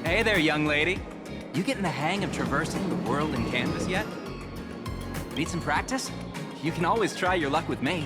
Hey there, young lady. You getting the hang of traversing the world in canvas yet? Need some practice? You can always try your luck with me.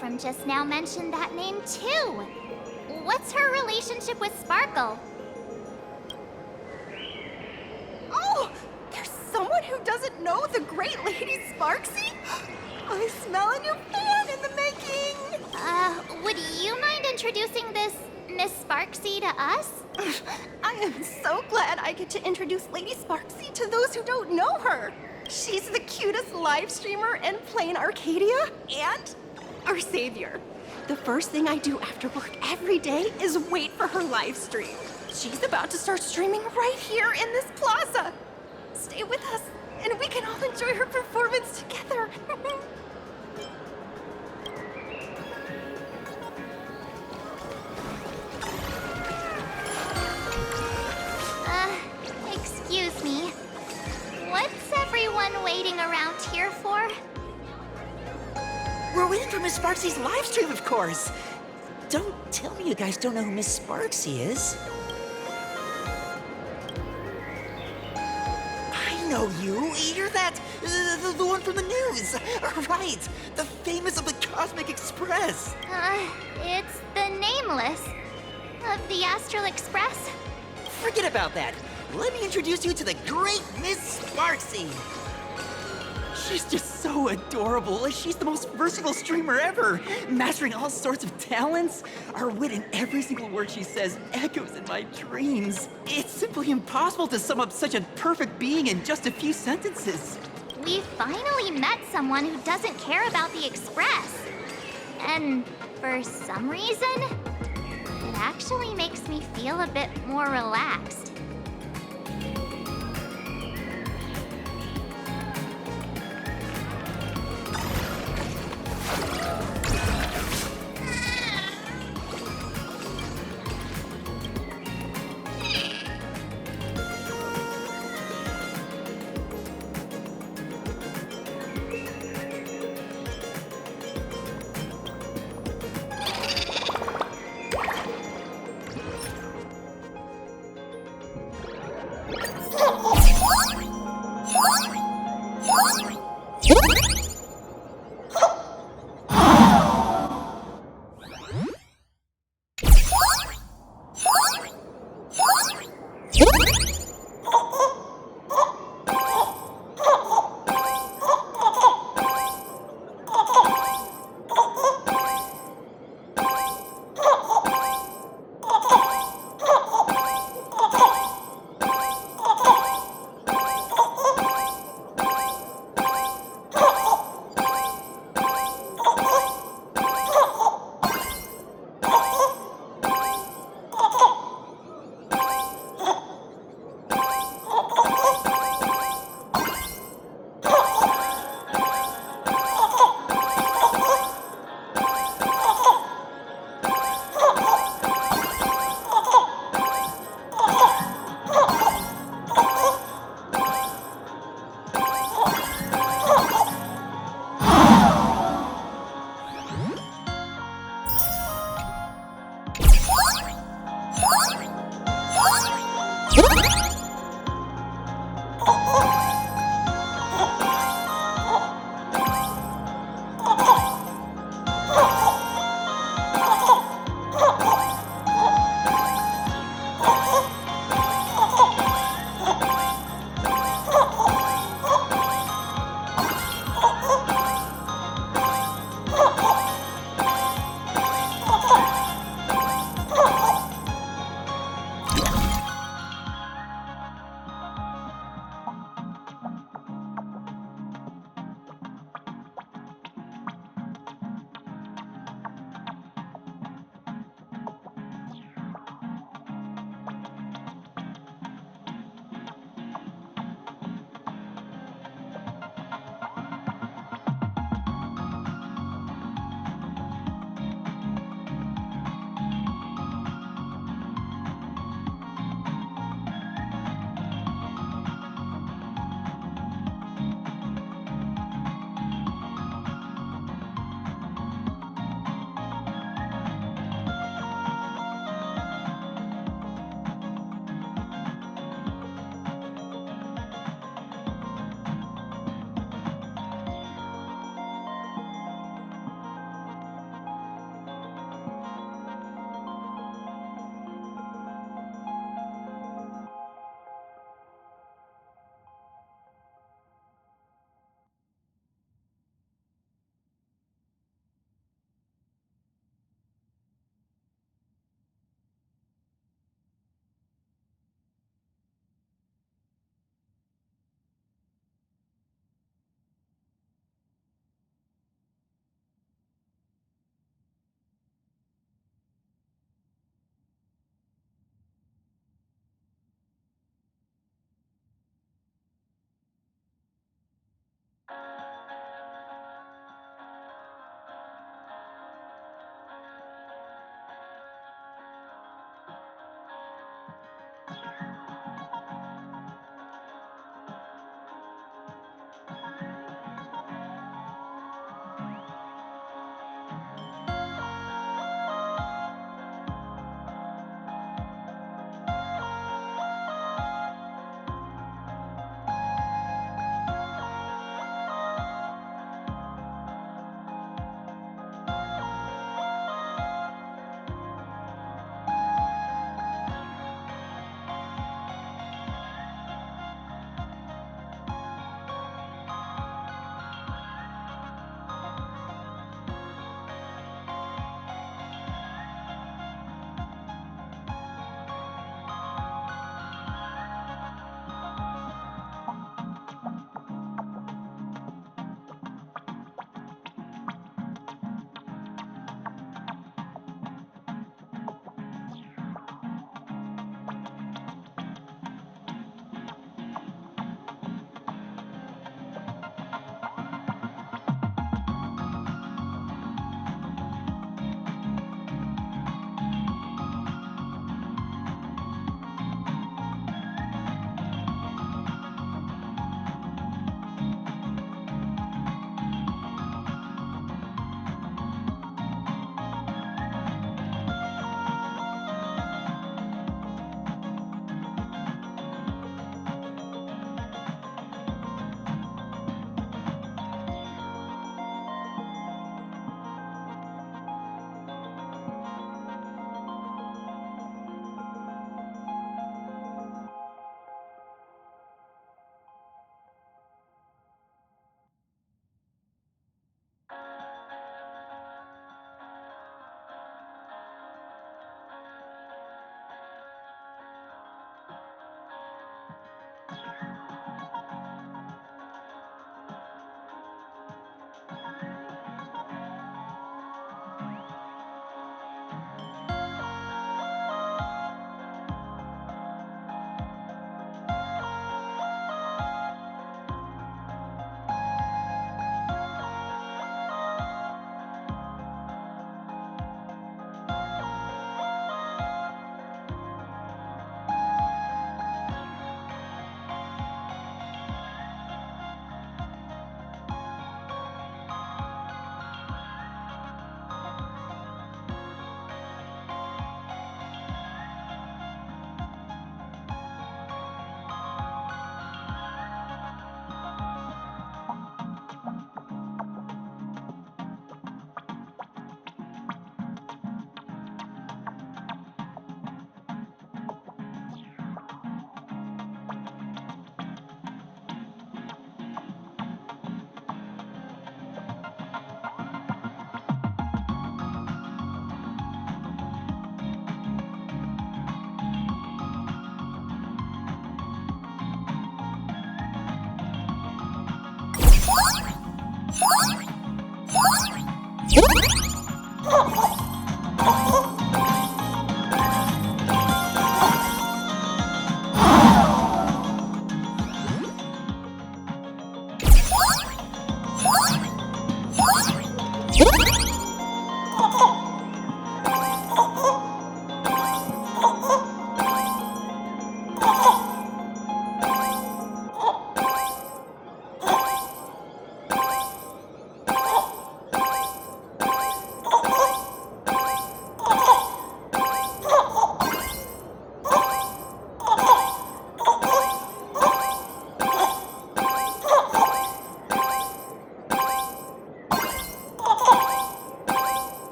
From just now mentioned that name too. What's her relationship with Sparkle? Oh, there's someone who doesn't know the great Lady Sparksy? I smell a new fan in the making! Would you mind introducing this Miss Sparksy to us? I am so glad I get to introduce Lady Sparksy to those who don't know her. She's the cutest live streamer in Planarcadia and our savior. The first thing I do after work every day is wait for her live stream. She's about to start streaming right here in this plaza. Stay with us, and we can all enjoy her performance together. Excuse me. What's everyone waiting around here for? We're waiting for Miss Sparksy's live stream, of course. Don't tell me you guys don't know who Miss Sparksy is. I know you. You're that, the one from the news. Right, the famous of the Cosmic Express. It's the Nameless of the Astral Express. Forget about that. Let me introduce you to the great Miss Sparksy. She's just so adorable. She's the most versatile streamer ever, mastering all sorts of talents. Her wit in every single word she says echoes in my dreams. It's simply impossible to sum up such a perfect being in just a few sentences. We finally met someone who doesn't care about the Express. And for some reason, it actually makes me feel a bit more relaxed.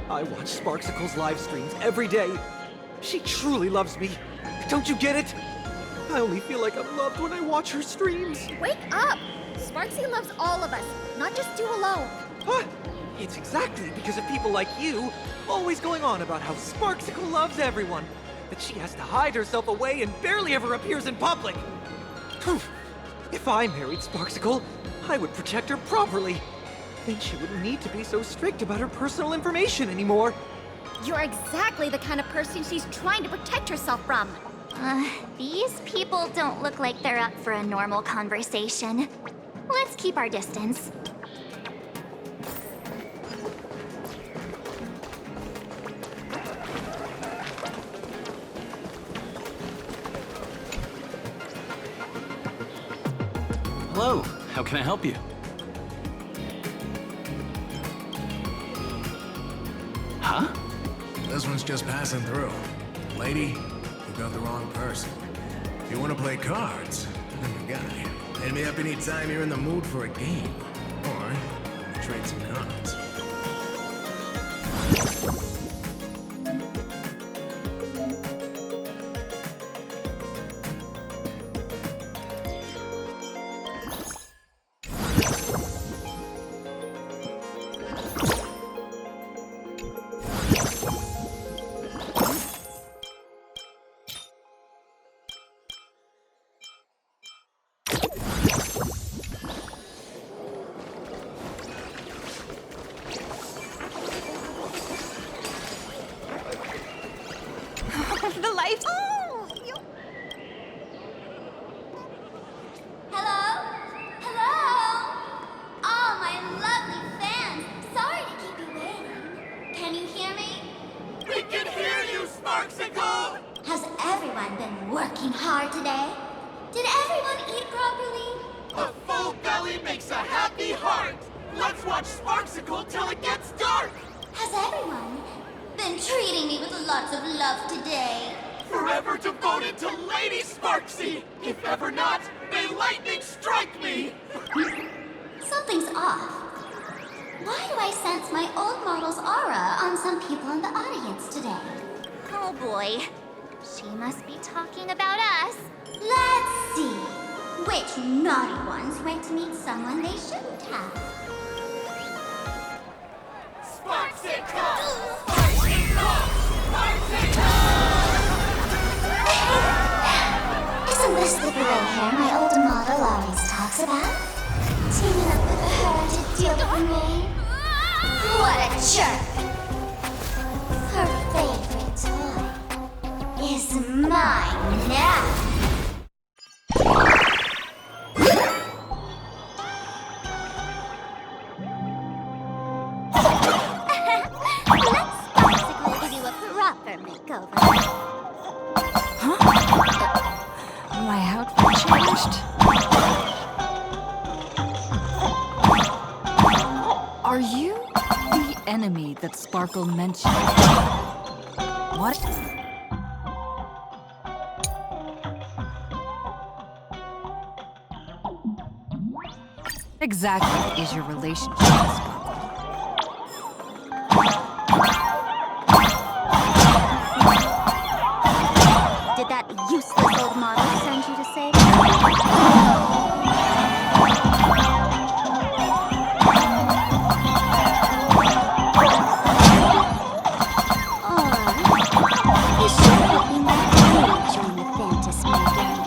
I watch Sparksicle's live streams every day. She truly loves me. Don't you get it? I only feel like I'm loved when I watch her streams. Wake up! Sparksy loves all of us, not just you alone. Huh? It's exactly because of people like you always going on about how Sparksicle loves everyone that she has to hide herself away and barely ever appears in public. Phew. If I married Sparksicle, I would protect her properly. Then she wouldn't need to be so strict about her personal information anymore. You're exactly the kind of person she's trying to protect herself from. These people don't look like they're up for a normal conversation. Let's keep our distance. Hello, how can I help you? Huh? This one's just passing through. Lady, you got the wrong person. If you want to play cards, I'm your guy. Hit me up anytime you're in the mood for a game. Or trade some cards. The lights. Hello? Hello? Oh, my lovely fans. Sorry to keep you waiting. Can you hear me? We can hear you, Sparksicle! Has everyone been working hard today? Did everyone eat properly? A full belly makes a happy heart! Let's watch Sparksicle till it gets dark! Has everyone been treating me with lots of love today? Forever devoted to Lady Sparksy! If ever not, may lightning strike me! Something's off. Why do I sense my old model's aura on some people in the audience today? Oh boy. She must be talking about us. Let's see. Which naughty ones went to meet someone they shouldn't have? Sparksicle! Sparksicle! Sparksicle! Isn't this the gray hair my old model always talks about? Teaming up with her to deal with me? What a jerk! Her favorite toy is mine now. Let's Sparksicle give you a proper makeover. My outfit changed? Are you the enemy that Sparkle mentioned? What? Exactly is your relationship with Sparkle? Did that useless old model send you to save me? You should have been that cool during the fantasy game.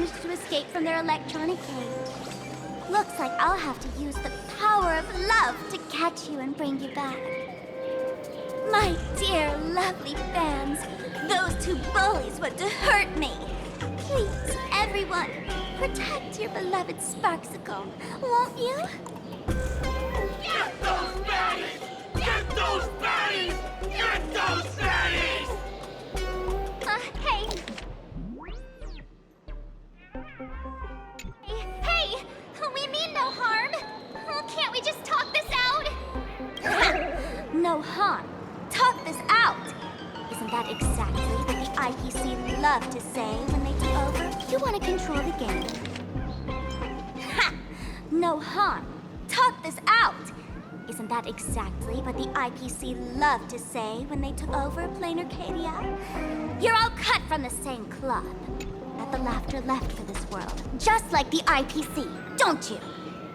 managed to escape from their electronic cage. Looks like I'll have to use the power of love to catch you and bring you back. My dear, lovely fans, those two bullies want to hurt me. Please, everyone, protect your beloved Sparksicle, won't you? Get those baddies! Get those baddies! Get those baddies! Hey. Hey, we mean no harm. Can't we just talk this out? No harm. Talk this out. Isn't that exactly what the IPC love to say when they take over? You want to control the game. Ha! No harm. Talk this out. Isn't that exactly what the IPC loved to say when they took over Planarcadia? You're all cut from the same cloth. That the laughter left for this world, just like the IPC, don't you?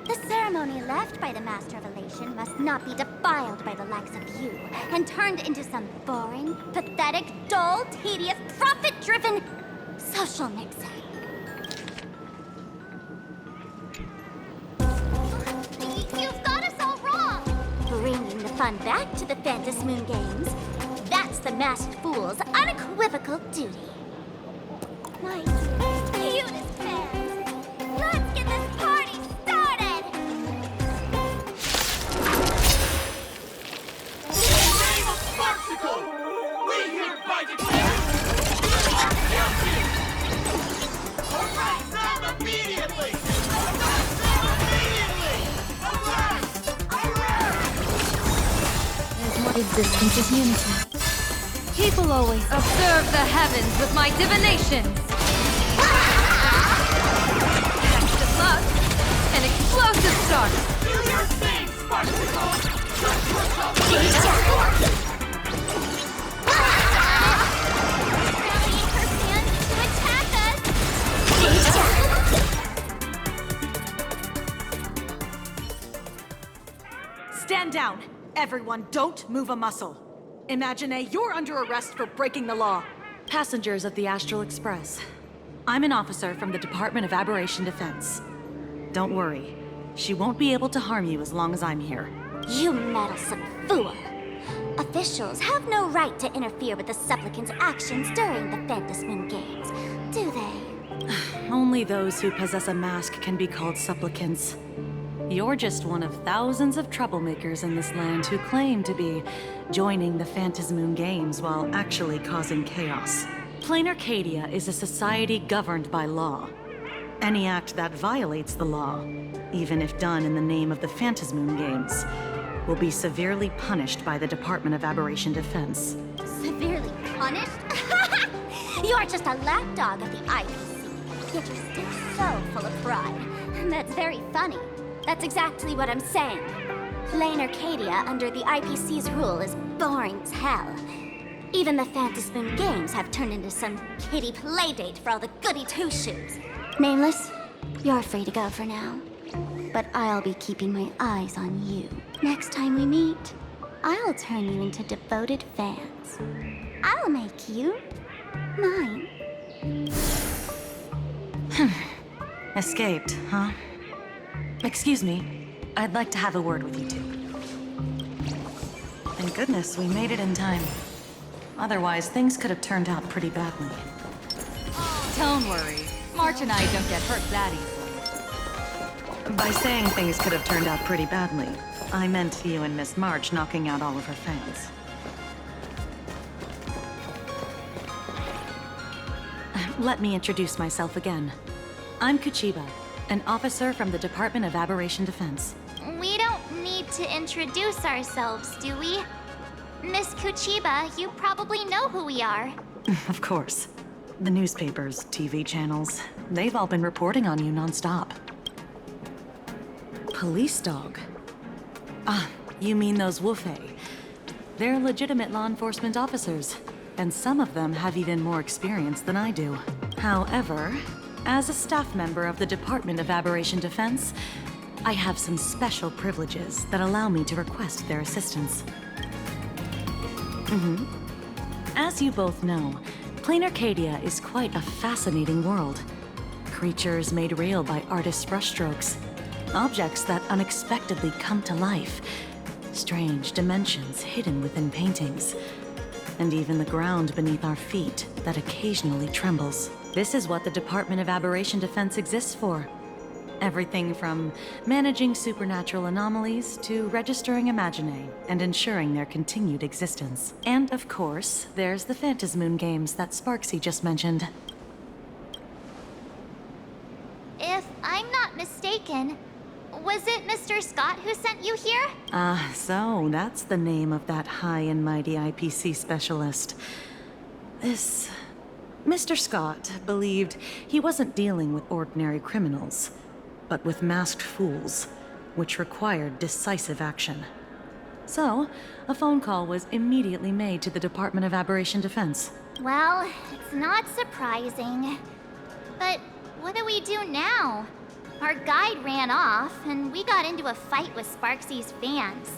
The ceremony left by the Master of Elation must not be defiled by the likes of you and turned into some boring, pathetic, dull, tedious, profit-driven social mixer. You've got us all wrong! Bringing the fun back to the Phantom Moon Games. That's the masked fool's unequivocal duty. My cutest fans, let's get this party started! In the name of Sparksicle, we hereby declare guilty! Arrest them immediately! Arrest them immediately! Arrest! Arrest! As what existence is unity. People always observe the heavens with my divinations. Next up, an explosive start. Do your thing, Sparksicle! Trust yourself! Rallying her fans to attack us! Stand down! Everyone, don't move a muscle. Imagine you're under arrest for breaking the law. Passengers of the Astral Express. I'm an officer from the Department of Aberration Defense. Don't worry. She won't be able to harm you as long as I'm here. You meddlesome fool! Officials have no right to interfere with the supplicants' actions during the Phantom Moon Games, do they? Only those who possess a mask can be called supplicants. You're just one of thousands of troublemakers in this land who claim to be joining the Phantom Moon Games while actually causing chaos. Planarcadia is a society governed by law. Any act that violates the law, even if done in the name of the Phantom Moon Games, will be severely punished by the Department of Aberration Defense. Severely punished? You're just a lapdog of the IPC, yet you're still so full of pride. That's very funny. That's exactly what I'm saying. Planarcadia under the IPC's rule is boring as hell. Even the Phantom Moon Games have turned into some kiddie playdate for all the goody two-shoes. Nameless, you're free to go for now. But I'll be keeping my eyes on you. Next time we meet, I'll turn you into devoted fans. I'll make you mine. Escaped, huh? Excuse me. I'd like to have a word with you two. Thank goodness we made it in time. Otherwise, things could have turned out pretty badly. Don't worry. March and I don't get hurt that easily. By saying things could have turned out pretty badly, I meant you and Miss March knocking out all of her fans. Let me introduce myself again. I'm Kuchiba, an officer from the Department of Aberration Defense. We don't need to introduce ourselves, do we? Miss Kuchiba, you probably know who we are. Of course. The newspapers, TV channels, they've all been reporting on you nonstop. Police dog? Ah, you mean those Wufei. They're legitimate law enforcement officers, and some of them have even more experience than I do. However, as a staff member of the Department of Aberration Defense, I have some special privileges that allow me to request their assistance. As you both know, Planarcadia is quite a fascinating world. Creatures made real by artists' brushstrokes. Objects that unexpectedly come to life. Strange dimensions hidden within paintings. And even the ground beneath our feet that occasionally trembles. This is what the Department of Aberration Defense exists for. Everything from managing supernatural anomalies to registering Imaginae and ensuring their continued existence. And of course, there's the Phantasmoon games that Sparksy just mentioned. If I'm not mistaken, was it Mr. Scott who sent you here? So that's the name of that high and mighty IPC specialist. This Mr. Scott believed he wasn't dealing with ordinary criminals, but with masked fools, which required decisive action. So, a phone call was immediately made to the Department of Aberration Defense. Well, it's not surprising. But what do we do now? Our guide ran off, and we got into a fight with Sparksy's fans.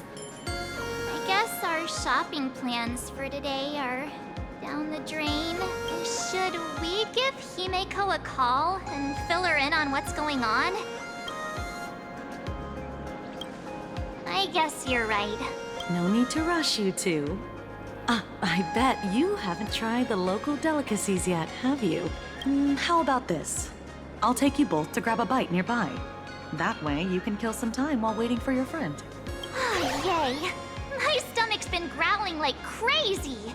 I guess our shopping plans for today are down the drain. Should we give Himeko a call and fill her in on what's going on? I guess you're right. No need to rush, you two. I bet you haven't tried the local delicacies yet, have you? How about this? I'll take you both to grab a bite nearby. That way, you can kill some time while waiting for your friend. Oh, yay! My stomach's been growling like crazy!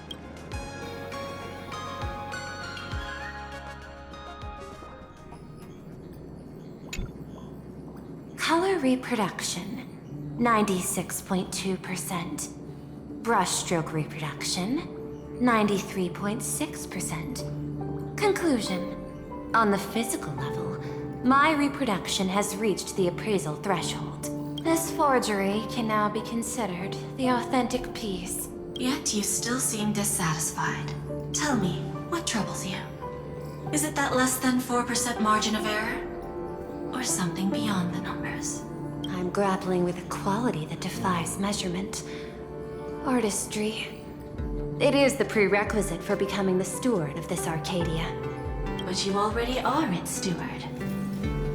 Color reproduction, 96.2%. Brushstroke reproduction, 93.6%. Conclusion. On the physical level, my reproduction has reached the appraisal threshold. This forgery can now be considered the authentic piece. Yet you still seem dissatisfied. Tell me, what troubles you? Is it that less than 4% margin of error? Or something beyond the numbers? I'm grappling with a quality that defies measurement. Artistry. It is the prerequisite for becoming the steward of this Arcadia. But you already are its steward.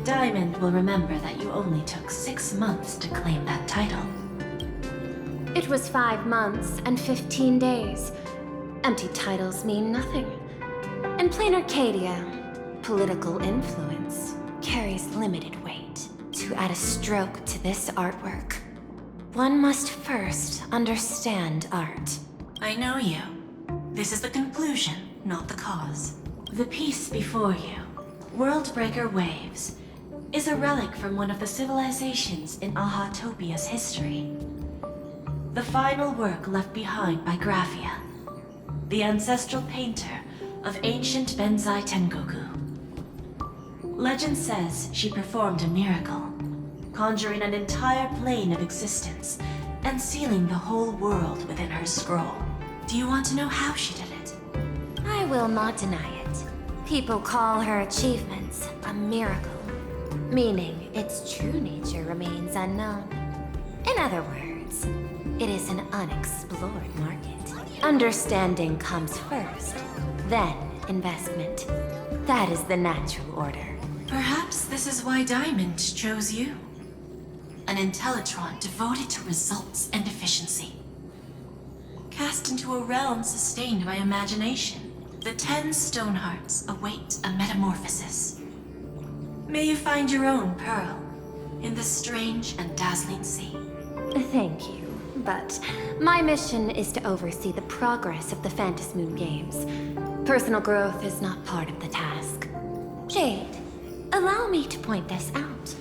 Diamond will remember that you only took 6 months to claim that title. It was 5 months and 15 days. Empty titles mean nothing. In Planarcadia, political influence carries limited weight. To add a stroke to this artwork, one must first understand art. I know you. This is the conclusion, not the cause. The piece before you, Worldbreaker Waves, is a relic from one of the civilizations in Ahatopia's history. The final work left behind by Graphia, the ancestral painter of ancient Benzai Tengoku. Legend says she performed a miracle, conjuring an entire plane of existence and sealing the whole world within her scroll. Do you want to know how she did it? I will not deny it. People call her achievements a miracle, meaning its true nature remains unknown. In other words, it is an unexplored market. Understanding comes first, then investment. That is the natural order. Perhaps this is why Diamond chose you. An Intellitron devoted to results and efficiency. Cast into a realm sustained by imagination, the 10 Stonehearts await a metamorphosis. May you find your own pearl in this strange and dazzling sea. Thank you, but my mission is to oversee the progress of the Phantasmoon games. Personal growth is not part of the task. Jade, allow me to point this out.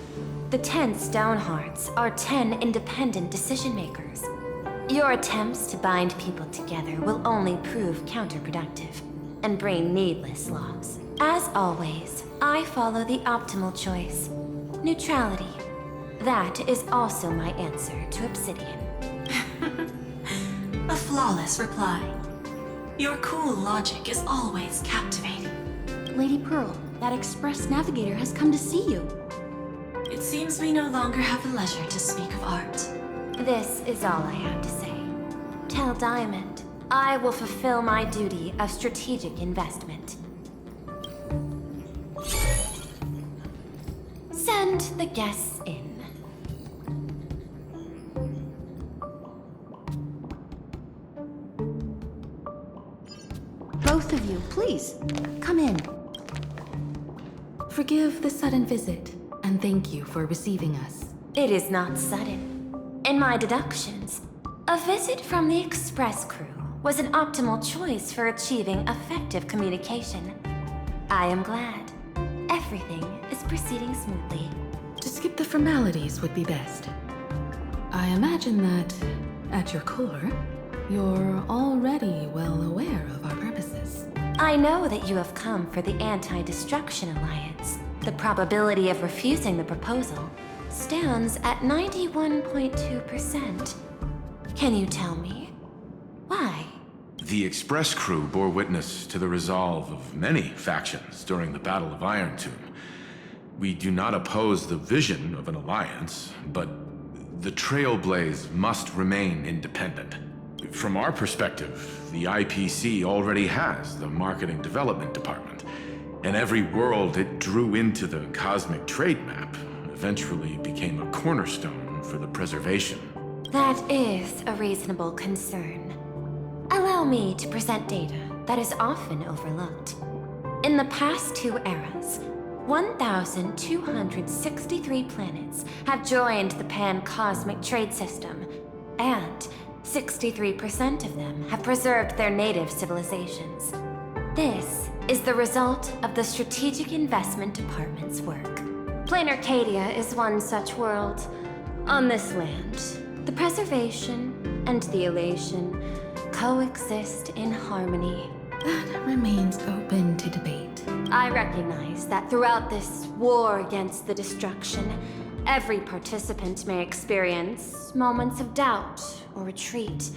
The 10 Stonehearts are 10 independent decision-makers. Your attempts to bind people together will only prove counterproductive and bring needless loss. As always, I follow the optimal choice. Neutrality. That is also my answer to Obsidian. A flawless reply. Your cool logic is always captivating. Lady Pearl, that Express Navigator has come to see you. It seems we no longer have the leisure to speak of art. This is all I have to say. Tell Diamond, I will fulfill my duty of strategic investment. Send the guests in. Both of you, please, come in. Forgive the sudden visit, and thank you for receiving us. It is not sudden. In my deductions, a visit from the Express crew was an optimal choice for achieving effective communication. I am glad. Everything is proceeding smoothly. To skip the formalities would be best. I imagine that, at your core, you're already well aware of our purposes. I know that you have come for the Anti-Destruction Alliance. The probability of refusing the proposal stands at 91.2%. Can you tell me why? The Express crew bore witness to the resolve of many factions during the Battle of Iron Tomb. We do not oppose the vision of an alliance, but the Trailblaze must remain independent. From our perspective, the IPC already has the Marketing Development Department, and every world it drew into the cosmic trade map eventually became a cornerstone for the preservation. That is a reasonable concern. Allow me to present data that is often overlooked. In the past 2 eras, 1,263 planets have joined the pan-cosmic trade system, and 63% of them have preserved their native civilizations. This is the result of the Strategic Investment Department's work. Planarcadia is one such world. On this land, the preservation and the elation coexist in harmony. That remains open to debate. I recognize that throughout this war against the destruction, every participant may experience moments of doubt or retreat.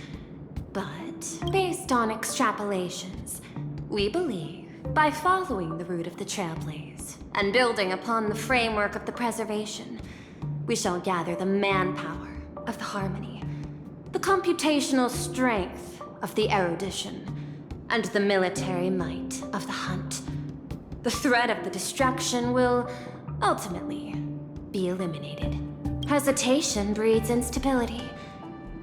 But based on extrapolations, we believe by following the route of the Trailblaze and building upon the framework of the preservation, we shall gather the manpower of the harmony, the computational strength of the erudition, and the military might of the hunt. The threat of the destruction will ultimately be eliminated. Hesitation breeds instability,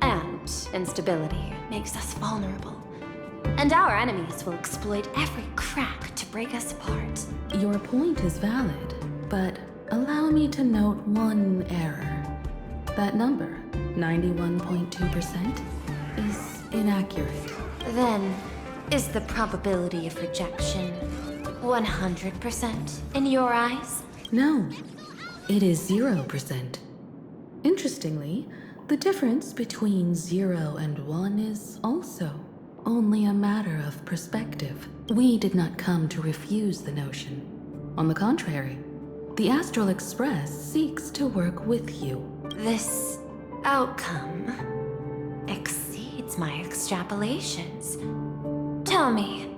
and instability makes us vulnerable. And our enemies will exploit every crack to break us apart. Your point is valid, but allow me to note one error. That number, 91.2%, is inaccurate. Then, is the probability of rejection 100% in your eyes? No, it is 0%. Interestingly, the difference between 0 and 1 is also only a matter of perspective. We did not come to refuse the notion. On the contrary, the Astral Express seeks to work with you. This outcome exceeds my extrapolations. Tell me,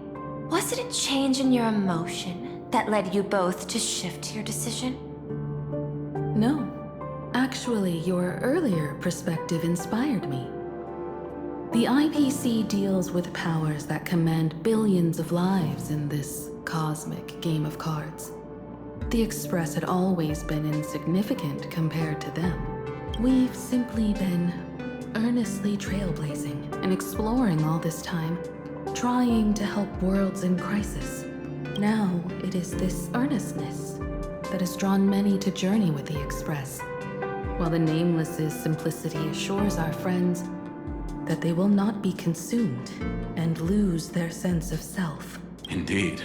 was it a change in your emotion that led you both to shift your decision? No. Actually, your earlier perspective inspired me. The IPC deals with powers that command billions of lives in this cosmic game of cards. The Express had always been insignificant compared to them. We've simply been earnestly trailblazing and exploring all this time, trying to help worlds in crisis. Now it is this earnestness that has drawn many to journey with the Express, while the Nameless's simplicity assures our friends that they will not be consumed and lose their sense of self. Indeed.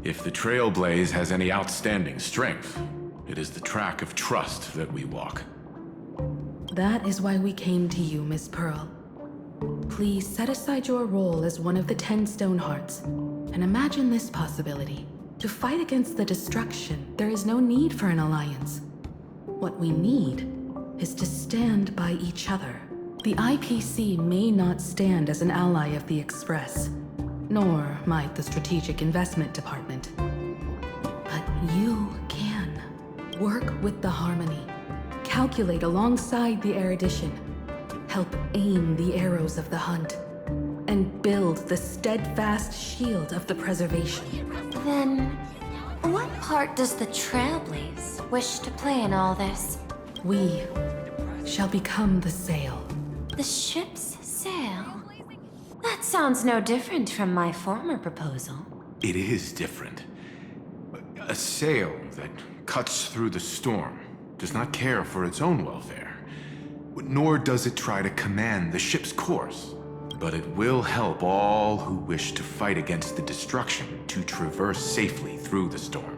If the Trailblaze has any outstanding strength, it is the track of trust that we walk. That is why we came to you, Miss Pearl. Please set aside your role as one of the 10 Stonehearts and imagine this possibility. To fight against the destruction, there is no need for an alliance. What we need is to stand by each other. The IPC may not stand as an ally of the Express, nor might the Strategic Investment Department. But you can. Work with the Harmony. Calculate alongside the erudition. Help aim the arrows of the hunt. And build the steadfast shield of the preservation. Then, what part does the Trailblaze wish to play in all this? We shall become the sail. The ship's sail? That sounds no different from my former proposal. It is different. A sail that cuts through the storm does not care for its own welfare, nor does it try to command the ship's course. But it will help all who wish to fight against the destruction to traverse safely through the storm.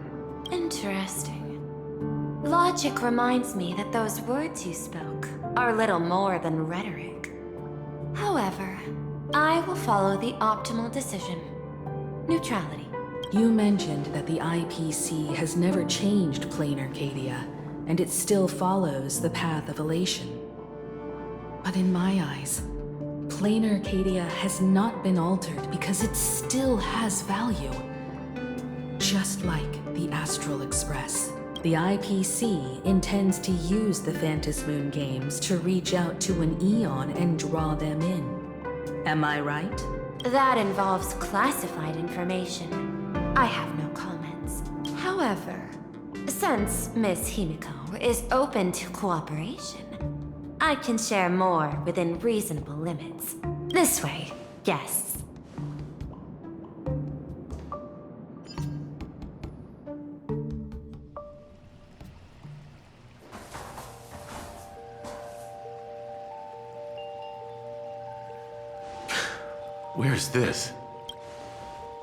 Interesting. Logic reminds me that those words you spoke are little more than rhetoric. However, I will follow the optimal decision. Neutrality. You mentioned that the IPC has never changed Planarcadia, and it still follows the path of elation. But in my eyes, Planarcadia has not been altered because it still has value. Just like the Astral Express, the IPC intends to use the Phantasmoon games to reach out to an Eon and draw them in. Am I right? That involves classified information. I have no comments. However, since Miss Himiko is open to cooperation, I can share more within reasonable limits. This way, guests. Where's this?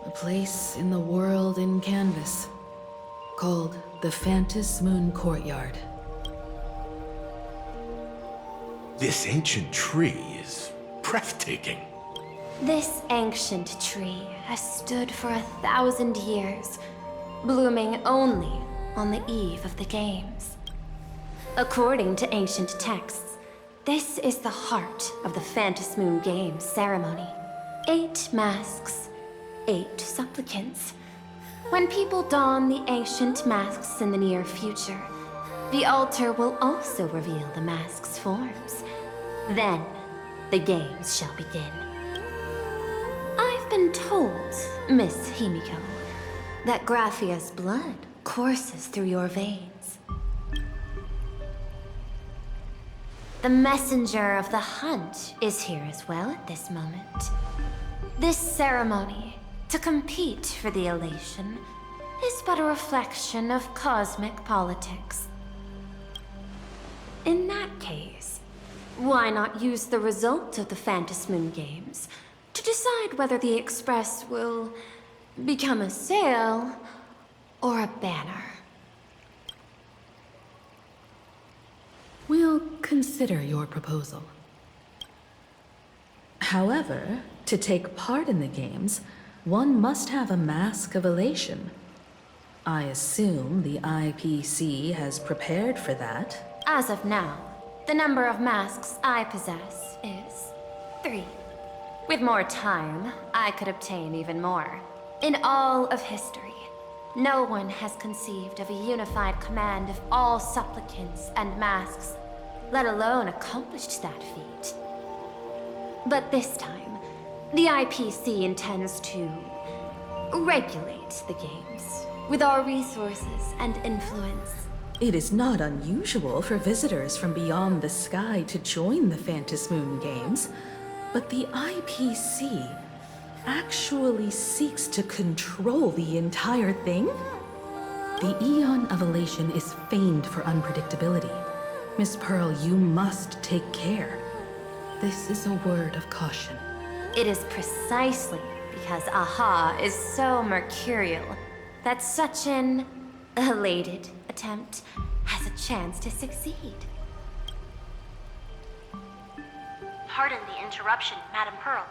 A place in the world in canvas, called the Phantasmoon Courtyard. This ancient tree is breathtaking. This ancient tree has stood for 1,000 years, blooming only on the eve of the games. According to ancient texts, this is the heart of the Phantasmoon Games ceremony. 8 masks, 8 supplicants. When people don the ancient masks in the near future, the altar will also reveal the masks' forms. Then, the games shall begin. I've been told, Miss Himiko, that Graphia's blood courses through your veins. The messenger of the hunt is here as well at this moment. This ceremony, to compete for the elation, is but a reflection of cosmic politics. In that case, why not use the result of the Phantasmoon Games to decide whether the Express will become a sail or a banner? We'll consider your proposal. However, to take part in the games, one must have a mask of elation. I assume the IPC has prepared for that. As of now, the number of masks I possess is 3. With more time, I could obtain even more. In all of history, no one has conceived of a unified command of all supplicants and masks, let alone accomplished that feat. But this time, the IPC intends to regulate the games with our resources and influence. It is not unusual for visitors from beyond the sky to join the Phantasmoon Games, but the IPC actually seeks to control the entire thing? The Eon of Elation is famed for unpredictability. Miss Pearl, you must take care. This is a word of caution. It is precisely because Aha is so mercurial that such an elated attempt has a chance to succeed. Pardon the interruption, Madam Pearl.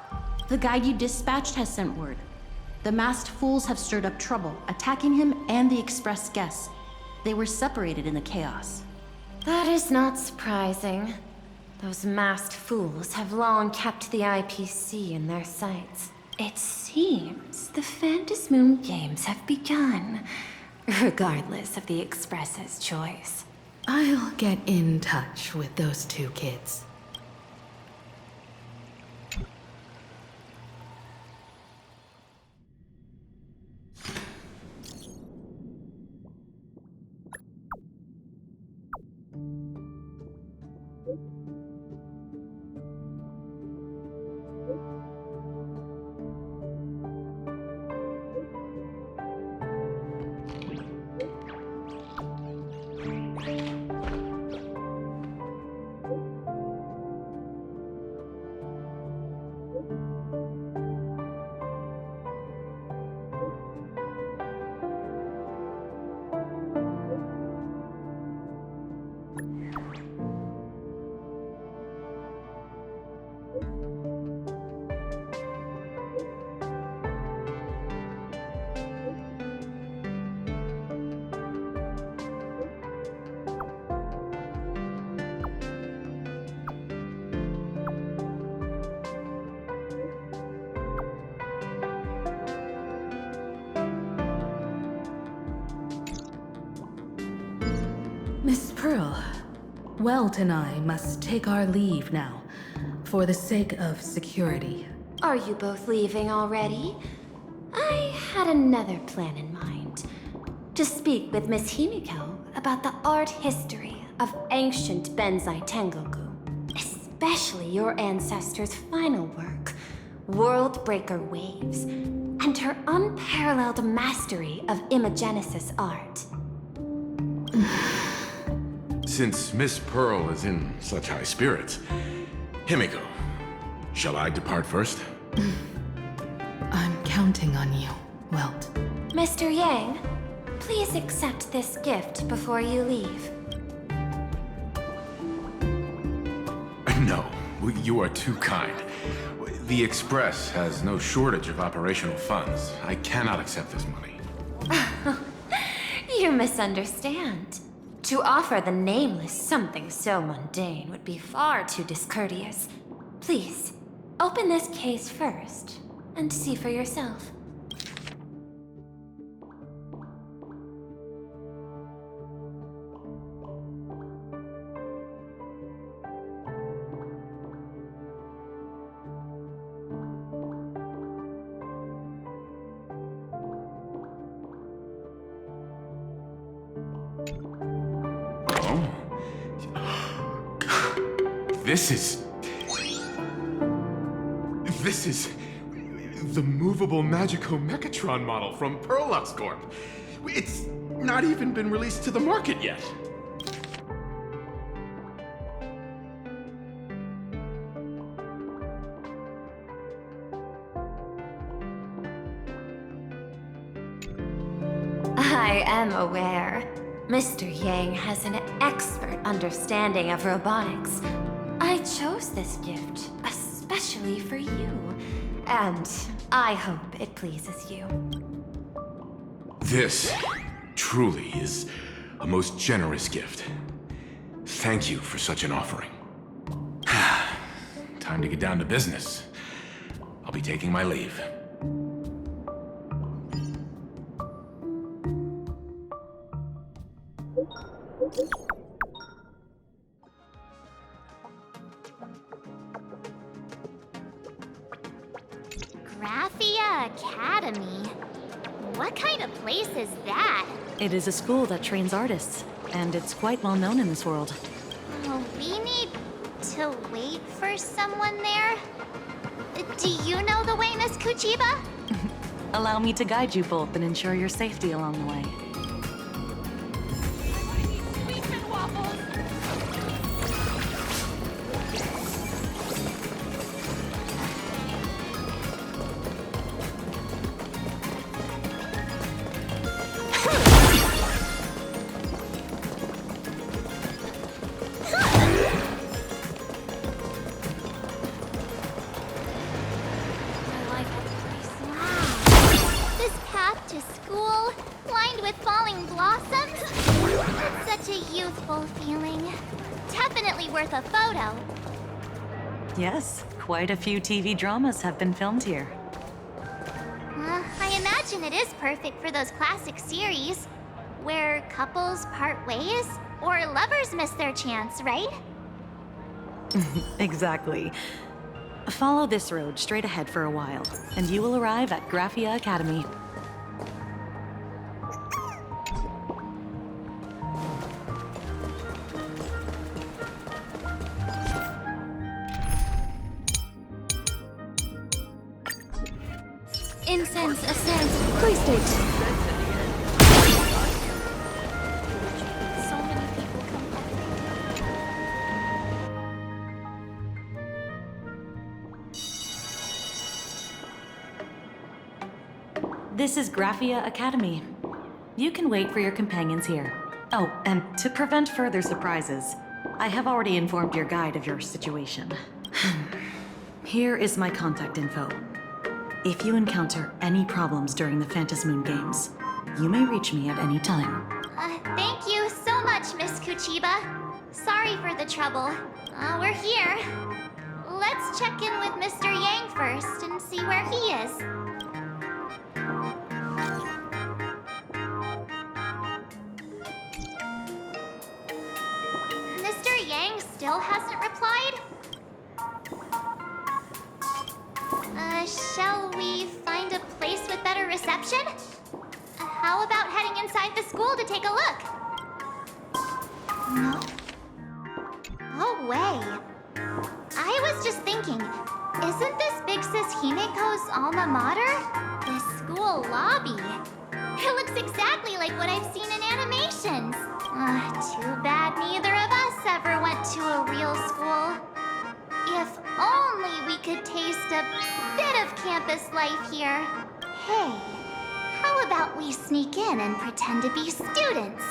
The guide you dispatched has sent word. The masked fools have stirred up trouble, attacking him and the Express guests. They were separated in the chaos. That is not surprising. Those masked fools have long kept the IPC in their sights. It seems the Phantasmoon Games have begun, regardless of the Express's choice. I'll get in touch with those 2 kids. Miss Pearl, Welt and I must take our leave now, for the sake of security. Are you both leaving already? I had another plan in mind. To speak with Miss Himiko about the art history of ancient Benzai Tengoku. Especially your ancestors' final work, Worldbreaker Waves, and her unparalleled mastery of imagenesis art. Since Miss Pearl is in such high spirits, Himiko, shall I depart first? I'm counting on you, Welt. Mr. Yang, please accept this gift before you leave. No, you are too kind. The Express has no shortage of operational funds. I cannot accept this money. You misunderstand. To offer the Nameless something so mundane would be far too discourteous. Please, open this case first, and see for yourself. This is the movable Magico Mechatron model from Pearlux Corp. It's not even been released to the market yet. I am aware. Mr. Yang has an expert understanding of robotics. I chose this gift especially for you, and I hope it pleases you. This truly is a most generous gift. Thank you for such an offering. Time to get down to business. I'll be taking my leave. Graphia Academy? What kind of place is that? It is a school that trains artists, and it's quite well known in this world. Oh, we need to wait for someone there? Do you know the way, Miss Kuchiba? Allow me to guide you both and ensure your safety along the way. Yes, quite a few TV dramas have been filmed here. I imagine it is perfect for those classic series, where couples part ways, or lovers miss their chance, right? Exactly. Follow this road straight ahead for a while, and you will arrive at Graphia Academy. Incense ascends. PlayStation. So many people come back. This is Graphia Academy. You can wait for your companions here. Oh, and to prevent further surprises, I have already informed your guide of your situation. Here is my contact info. If you encounter any problems during the Phantasmoon Games, you may reach me at any time. Thank you so much, Miss Kuchiba. Sorry for the trouble. We're here. Let's check in with Mr. Yang first and see where he is. still hasn't replied? Shall we find a place with better reception? How about heading inside the school to take a look? No. No way. I was just thinking, isn't this Big Sis Himeko's alma mater? The school lobby. It looks exactly like what I've seen in animations. Too bad neither of us ever went to a real school. If only we could taste a bit of campus life here. Hey, how about we sneak in and pretend to be students?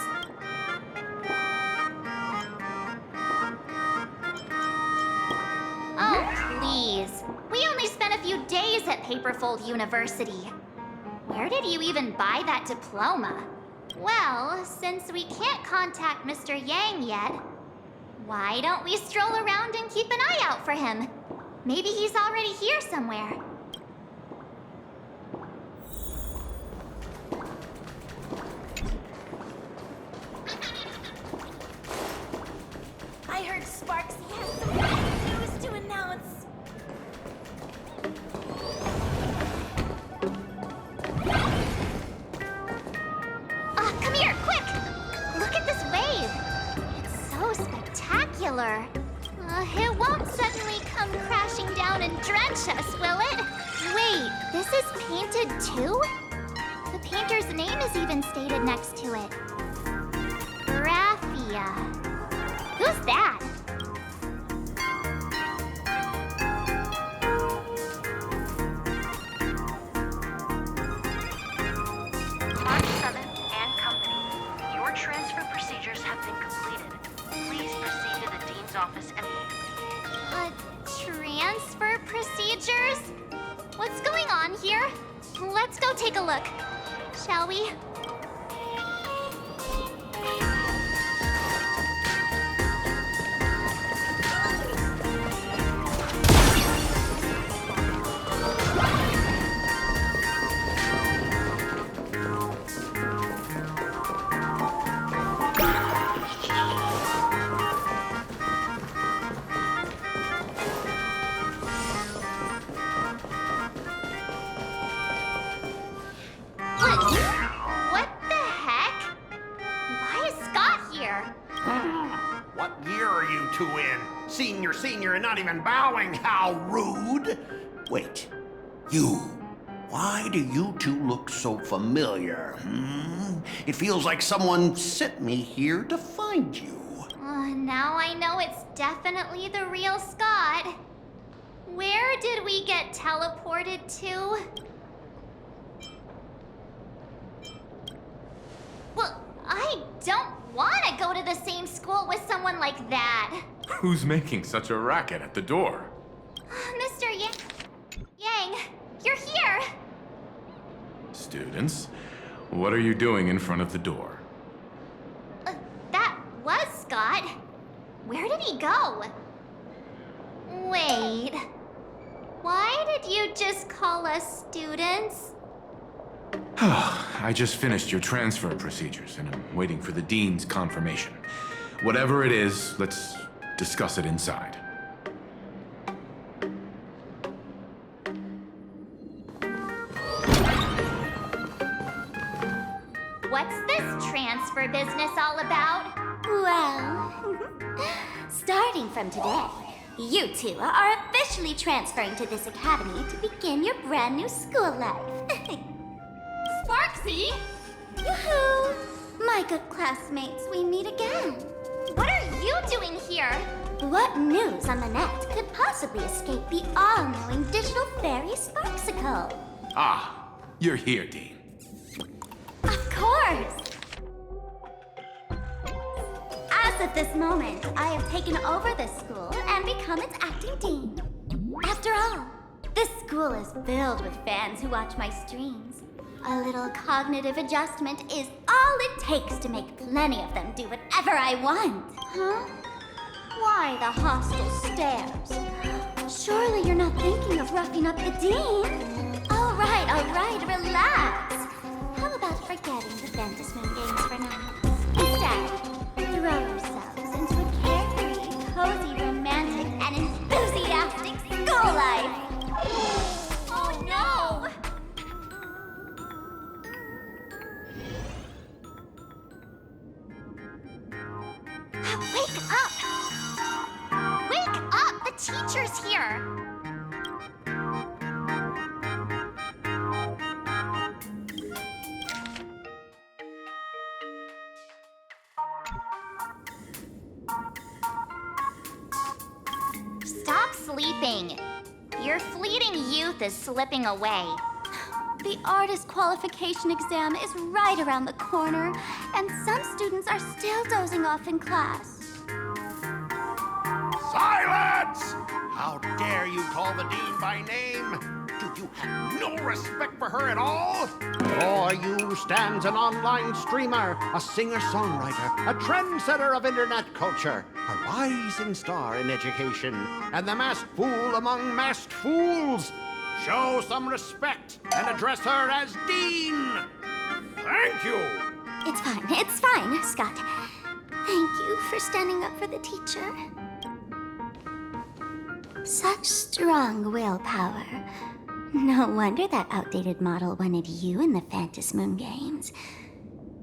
Oh, please. We only spent a few days at Paperfold University. Where did you even buy that diploma? Well, since we can't contact Mr. Yang yet, why don't we stroll around and keep an eye out for him? Maybe he's already here somewhere. I heard Sparksy has some bad news to announce. Come here, quick! Look at this wave. It's so spectacular. It won't suddenly come crashing down and drench us, will it? Wait, this is painted too? The painter's name is even stated next to it. Raffia. Who's that? March 7th and Company. Your transfer procedures have been completed. Please proceed to the Dean's office and... Transfer procedures? What's going on here? Let's go take a look, shall we? What the heck? Why is Scott here? What year are you two in? Senior, and not even bowing. How rude. Wait, you. Why do you two look so familiar? It feels like someone sent me here to find you. Now I know it's definitely the real Scott. Where did we get teleported to? Well, I don't want to go to the same school with someone like that. Who's making such a racket at the door? Mr. Yang, you're here. Students, what are you doing in front of the door? That was Scott. Where did he go? Wait. Why did you just call us students? I just finished your transfer procedures, and I'm waiting for the Dean's confirmation. Whatever it is, let's discuss it inside. What's this transfer business all about? Well, starting from today, you two are officially transferring to this academy to begin your brand new school life. Sparksy! Yoo-hoo! My good classmates, we meet again. What are you doing here? What news on the net could possibly escape the all-knowing digital fairy Sparksicle? Ah, you're here, Dean. Of course! As of this moment, I have taken over this school and become its acting dean. After all, this school is filled with fans who watch my streams. A little cognitive adjustment is all it takes to make plenty of them do whatever I want. Huh? Why the hostile stares? Surely you're not thinking of roughing up the dean? All right, relax. How about forgetting the Phantom Moon games for now? Instead, throw yourselves into a carefree, cozy here! Stop sleeping. Your fleeting youth is slipping away. The artist qualification exam is right around the corner, and some students are still dozing off in class. Silence! How dare you call the dean by name? Do you have no respect for her at all? Before you stands an online streamer, a singer-songwriter, a trendsetter of internet culture, a rising star in education, and the masked fool among masked fools. Show some respect and address her as Dean. Thank you. It's fine, Scott. Thank you for standing up for the teacher. Such strong willpower. No wonder that outdated model wanted you in the Phantasmoon Games.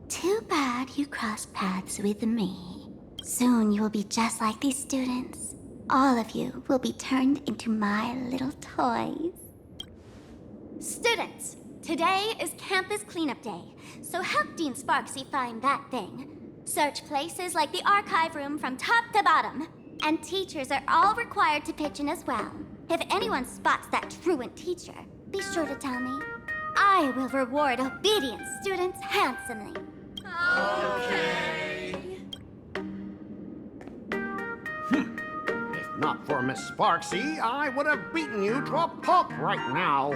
Too bad you crossed paths with me. Soon you will be just like these students. All of you will be turned into my little toys. Students, today is campus cleanup day, so help Dean Sparksy find that thing. Search places like the archive room from top to bottom. And teachers are all required to pitch in as well. If anyone spots that truant teacher, be sure to tell me. I will reward obedient students handsomely. Okay. If not for Miss Sparksy, I would have beaten you to a pulp right now.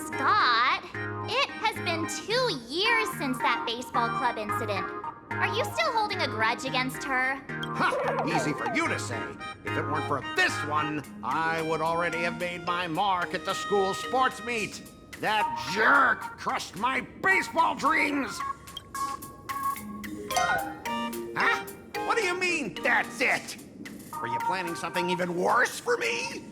Scott, it has been 2 years since that baseball club incident. Are you still holding a grudge against her? Ha! Easy for you to say. If it weren't for this one, I would already have made my mark at the school sports meet. That jerk crushed my baseball dreams! Huh? What do you mean, that's it? Were you planning something even worse for me?